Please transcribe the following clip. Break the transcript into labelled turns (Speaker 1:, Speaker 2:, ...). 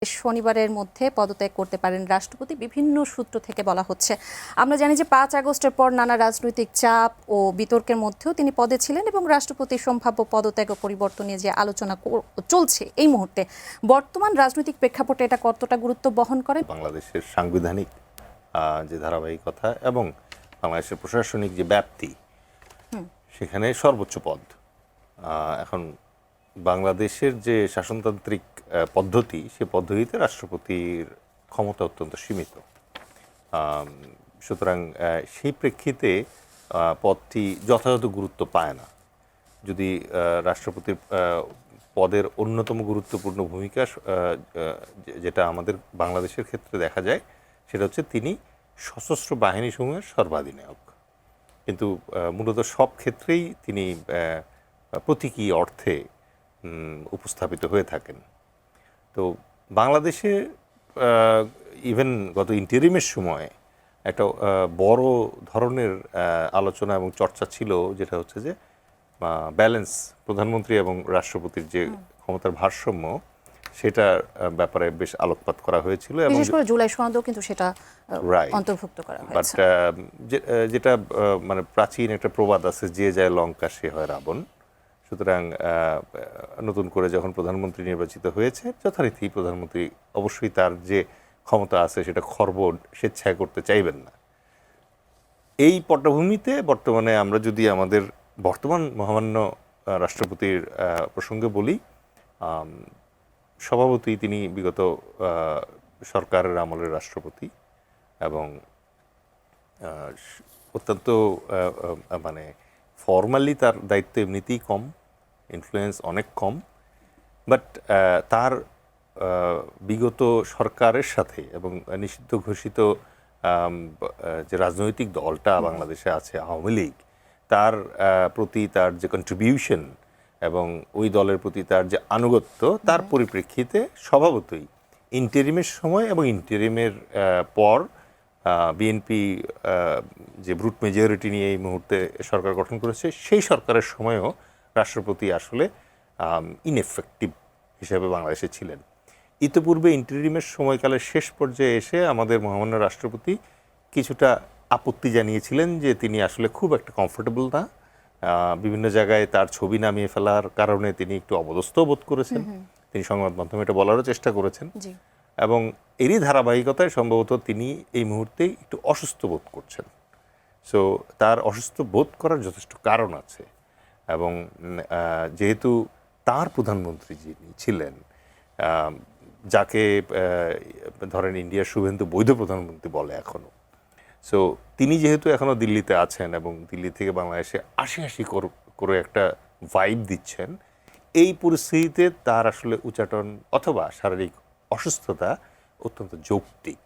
Speaker 1: শনিবারের মধ্যে পদত্যাগ করতে পারেন রাষ্ট্রপতি, বিভিন্ন সূত্র থেকে বলা হচ্ছে। আমরা জানি যে ৫ আগস্টের পর নানা রাজনৈতিক চাপ ও বিতর্কের মধ্যেও তিনি পদে ছিলেন এবং রাষ্ট্রপতির সম্ভাব্য পদত্যাগ ও পরিবর্তন নিয়ে যে আলোচনা চলছে এই মুহূর্তে, বর্তমান রাজনৈতিক প্রেক্ষাপটে এটা কতটা গুরুত্ব বহন করে?
Speaker 2: বাংলাদেশের সাংবিধানিক যে ধারাবাহিকতা এবং বাংলাদেশের প্রশাসনিক যে ব্যাপ্তি, সেখানে সর্বোচ্চ পদ। এখন বাংলাদেশের যে শাসনতান্ত্রিক পদ্ধতি, সে পদ্ধতিতে রাষ্ট্রপতির ক্ষমতা অত্যন্ত সীমিত। সুতরাং সেই প্রেক্ষিতে পদটি যথাযথ গুরুত্ব পায় না। যদি রাষ্ট্রপতির পদের অন্যতম গুরুত্বপূর্ণ ভূমিকা যেটা আমাদের বাংলাদেশের ক্ষেত্রে দেখা যায়, সেটা হচ্ছে তিনি সশস্ত্র বাহিনীসমূহের সর্বাধিনায়ক। কিন্তু মূলত সব ক্ষেত্রেই তিনি প্রতীকী অর্থে উপস্থাপিত হয়ে থাকেন। তো বাংলাদেশে ইভেন গত ইন্টারিমের সময় একটা বড় ধরনের আলোচনা এবং চর্চা ছিল, যেটা হচ্ছে যে ব্যালেন্স, প্রধানমন্ত্রী এবং রাষ্ট্রপতির যে ক্ষমতার ভারসাম্য, সেটার ব্যাপারে বেশ আলোকপাত করা হয়েছিল এবং
Speaker 1: বিশেষ করে জুলাই সনদেও কিন্তু সেটা অন্তর্ভুক্ত করা হয়েছে।
Speaker 2: বাট যেটা মানে প্রাচীন একটা প্রবাদ আছে, যে যায় লঙ্কা সে হয় রাবণ। সুতরাং নতুন করে যখন প্রধানমন্ত্রী নির্বাচিত হয়েছে, যথারীতি প্রধানমন্ত্রী অবশ্যই তার যে ক্ষমতা আছে সেটা খর্ব স্বেচ্ছায় করতে চাইবেন না। এই পটভূমিতে বর্তমানে আমরা যদি আমাদের বর্তমান মহামান্য রাষ্ট্রপতির প্রসঙ্গে বলি, স্বভাবতই তিনি বিগত সরকারের আমলের রাষ্ট্রপতি এবং অত্যন্ত মানে ফর্মালি তার দায়িত্ব এমনিতেই কম, ইনফ্লুয়েন্স অনেক কম। বাট তার বিগত সরকারের সাথে এবং নিষিদ্ধ ঘোষিত যে রাজনৈতিক দলটা বাংলাদেশে আছে, আওয়ামী লীগ, তার প্রতি তার যে কন্ট্রিবিউশন এবং ওই দলের প্রতি তার যে আনুগত্য, তার পরিপ্রেক্ষিতে স্বভাবতই ইন্টারিমের সময় এবং ইন্টারিমের পর বিএনপি যে ব্রুট মেজরিটি নিয়ে এই মুহূর্তে সরকার গঠন করেছে, সেই সরকারের সময়ও রাষ্ট্রপতি আসলে ইনএফেক্টিভ হিসেবে বাংলাদেশে ছিলেন। ইতিপূর্বে ইন্টারিমের সময়কালের শেষ পর্যায়ে এসে আমাদের মহামান্য রাষ্ট্রপতি কিছুটা আপত্তি জানিয়েছিলেন যে তিনি আসলে খুব একটা কমফোর্টেবল না। বিভিন্ন জায়গায় তার ছবি নামিয়ে ফেলার কারণে তিনি একটু অপদস্থ বোধ করেছেন। তিনি সংবাদ মাধ্যমে এটা বলারও চেষ্টা করেছেন এবং এরই ধারাবাহিকতায় সম্ভবত তিনি এই মুহূর্তে একটু অসুস্থ বোধ করছেন। সো তার অসুস্থ বোধ করার যথেষ্ট কারণ আছে এবং যেহেতু তার প্রধানমন্ত্রী যিনি ছিলেন, যাকে ধরেন ইন্ডিয়ার শুভেন্দু বৈধ প্রধানমন্ত্রী বলে এখনও, সো তিনি যেহেতু এখনও দিল্লিতে আছেন এবং দিল্লি থেকে বাংলাদেশে হাসি হাসি করে একটা ভাইব দিচ্ছেন, এই পরিস্থিতিতে তার আসলে উচ্চাটন অথবা শারীরিক অসুস্থতা অত্যন্ত যৌক্তিক।